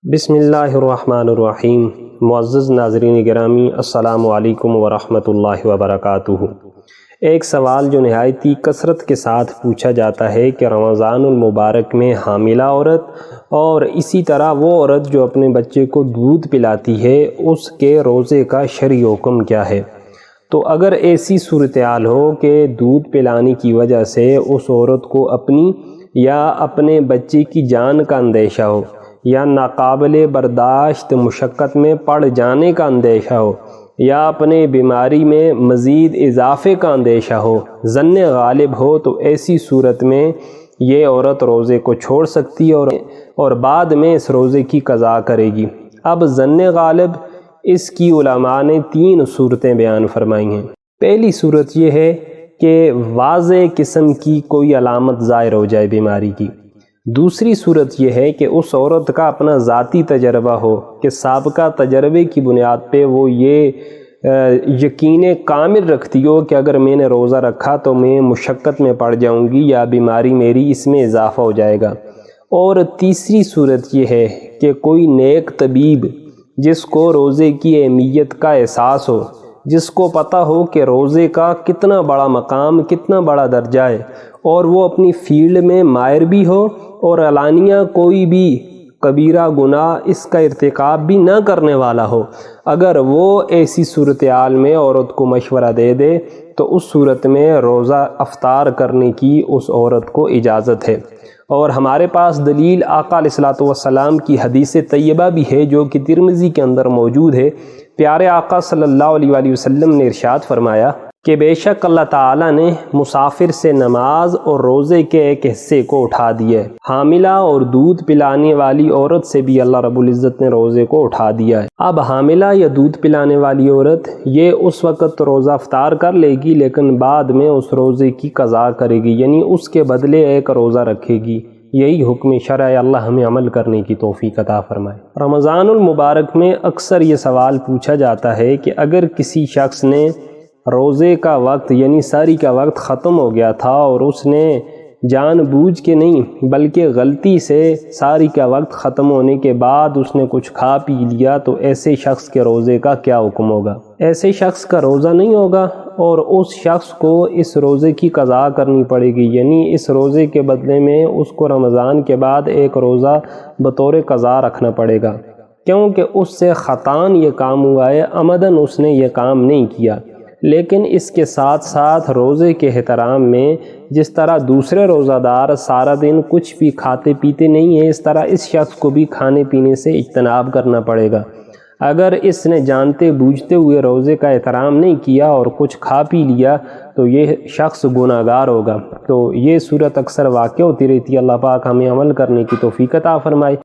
بسم اللہ الرحمن الرحیم۔ معزز ناظرین گرامی، السلام علیکم ورحمۃ اللہ وبرکاتہ۔ ایک سوال جو نہایتی کثرت کے ساتھ پوچھا جاتا ہے کہ رمضان المبارک میں حاملہ عورت اور اسی طرح وہ عورت جو اپنے بچے کو دودھ پلاتی ہے اس کے روزے کا شرعی حکم کیا ہے؟ تو اگر ایسی صورتحال ہو کہ دودھ پلانے کی وجہ سے اس عورت کو اپنی یا اپنے بچے کی جان کا اندیشہ ہو یا ناقابل برداشت مشقت میں پڑ جانے کا اندیشہ ہو یا اپنے بیماری میں مزید اضافے کا اندیشہ ہو، ظن غالب ہو، تو ایسی صورت میں یہ عورت روزے کو چھوڑ سکتی ہے اور بعد میں اس روزے کی قضا کرے گی۔ اب ظن غالب اس کی علماء نے 3 صورتیں بیان فرمائی ہیں۔ پہلی صورت یہ ہے کہ واضح قسم کی کوئی علامت ظاہر ہو جائے بیماری کی۔ دوسری صورت یہ ہے کہ اس عورت کا اپنا ذاتی تجربہ ہو کہ سابقہ تجربے کی بنیاد پہ وہ یہ یقین کامل رکھتی ہو کہ اگر میں نے روزہ رکھا تو میں مشقت میں پڑ جاؤں گی یا بیماری میری اس میں اضافہ ہو جائے گا۔ اور تیسری صورت یہ ہے کہ کوئی نیک طبیب جس کو روزے کی اہمیت کا احساس ہو، جس کو پتہ ہو کہ روزے کا کتنا بڑا مقام، کتنا بڑا درجہ ہے، اور وہ اپنی فیلڈ میں ماہر بھی ہو اور علانیہ کوئی بھی کبیرہ گناہ اس کا ارتکاب بھی نہ کرنے والا ہو، اگر وہ ایسی صورتحال میں عورت کو مشورہ دے دے تو اس صورت میں روزہ افطار کرنے کی اس عورت کو اجازت ہے۔ اور ہمارے پاس دلیل آقا علیہ الصلوۃ والسلام کی حدیث طیبہ بھی ہے جو کہ ترمذی کے اندر موجود ہے۔ پیارے آقا صلی اللہ علیہ وآلہ وسلم نے ارشاد فرمایا کہ بے شک اللہ تعالیٰ نے مسافر سے نماز اور روزے کے ایک حصے کو اٹھا دیا ہے، حاملہ اور دودھ پلانے والی عورت سے بھی اللہ رب العزت نے روزے کو اٹھا دیا ہے۔ اب حاملہ یا دودھ پلانے والی عورت یہ اس وقت روزہ افطار کر لے گی لیکن بعد میں اس روزے کی قضا کرے گی، یعنی اس کے بدلے ایک روزہ رکھے گی۔ یہی حکم شرع ہے، اللہ ہمیں عمل کرنے کی توفیق عطا فرمائے۔ رمضان المبارک میں اکثر یہ سوال پوچھا جاتا ہے کہ اگر کسی شخص نے روزے کا وقت یعنی سحری کا وقت ختم ہو گیا تھا اور اس نے جان بوجھ کے نہیں بلکہ غلطی سے سحری کا وقت ختم ہونے کے بعد اس نے کچھ کھا پی لیا، تو ایسے شخص کے روزے کا کیا حکم ہوگا؟ ایسے شخص کا روزہ نہیں ہوگا اور اس شخص کو اس روزے کی قضا کرنی پڑے گی، یعنی اس روزے کے بدلے میں اس کو رمضان کے بعد ایک روزہ بطور قضا رکھنا پڑے گا، کیونکہ اس سے خطاً یہ کام ہوا ہے، عمدن اس نے یہ کام نہیں کیا۔ لیکن اس کے ساتھ ساتھ روزے کے احترام میں جس طرح دوسرے روزہ دار سارا دن کچھ بھی کھاتے پیتے نہیں ہیں، اس طرح اس شخص کو بھی کھانے پینے سے اجتناب کرنا پڑے گا۔ اگر اس نے جانتے بوجھتے ہوئے روزے کا احترام نہیں کیا اور کچھ کھا پی لیا تو یہ شخص گناہ گار ہوگا۔ تو یہ صورت اکثر واقع ہوتی رہتی ہے، اللہ پاک ہمیں عمل کرنے کی توفیق عطا فرمائے۔